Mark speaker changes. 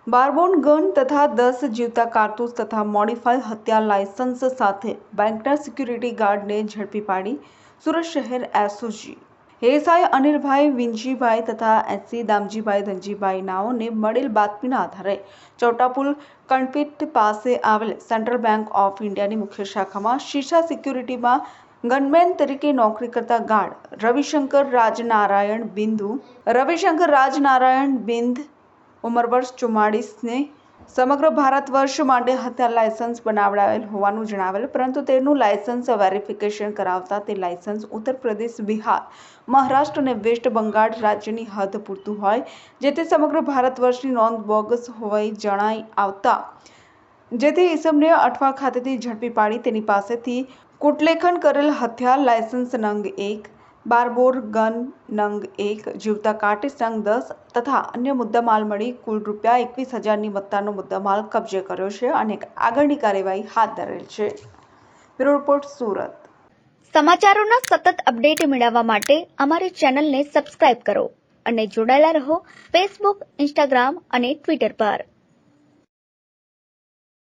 Speaker 1: બારબોન gun તથા 10 જીવતા કારતૂસ તથા મોડિફાઈ હથિયાર લાયસન્સ સાથે બેંકના સિક્યુરિટી ગાર્ડને ઝડપી પાડી સુરત શહેર એસઓજી એએસઆઈ અનિલભાઈ વિંજીભાઈ તથા એસસી દામજીભાઈ ધનજીભાઈ નાઓને મળેલ બાતમીના આધારે ચોટાપુલ કણપીટ પાસે આવેલ સેન્ટ્રલ બેંક ઓફ ઇન્ડિયાની મુખ્ય શાખામાં શીશા સિક્યુરિટીમાં ગનમેન તરીકે નોકરી કરતા ગાર્ડ રવિશંકર રાજનારાયણ બિંદ ઉંમર વર્ષ 44ને સમગ્ર ભારત વર્ષ માટે હથિયાર લાયસન્સ બનાવડાવેલ હોવાનું જણાવેલ, પરંતુ તેનું લાયસન્સ વેરિફિકેશન કરાવતા તે લાયસન્સ ઉત્તર પ્રદેશ, બિહાર, મહારાષ્ટ્ર અને વેસ્ટ બંગાળ રાજ્યની હદ પૂરતું હોય, જેથી સમગ્ર ભારત વર્ષની નોંધ બોગસ હોવાઈ જણાઈ આવતા જેથી ઈસમને અઠવા ખાતેથી ઝડપી પાડી તેની પાસેથી કુટલેખન કરેલ હથિયાર લાયસન્સ નંગ 1, બારબોર ગન નંગ 1, જીવતા કાર્ટિસ નંગ 10 તથા અન્ય મુદ્દામાલ મળી કુલ ₹21,000ની મત્તાનો મુદ્દામાલ કબજે કર્યો છે અને આગળની કાર્યવાહી હાથ ધરેલ છે. Bureau report, Surat.
Speaker 2: સમાચારોના સતત અપડેટ મેળવવા માટે અમારી ચેનલને સબસ્ક્રાઇબ કરો અને જોડાયેલા રહો ફેસબુક, ઇન્સ્ટાગ્રામ અને ટ્વિટર પર.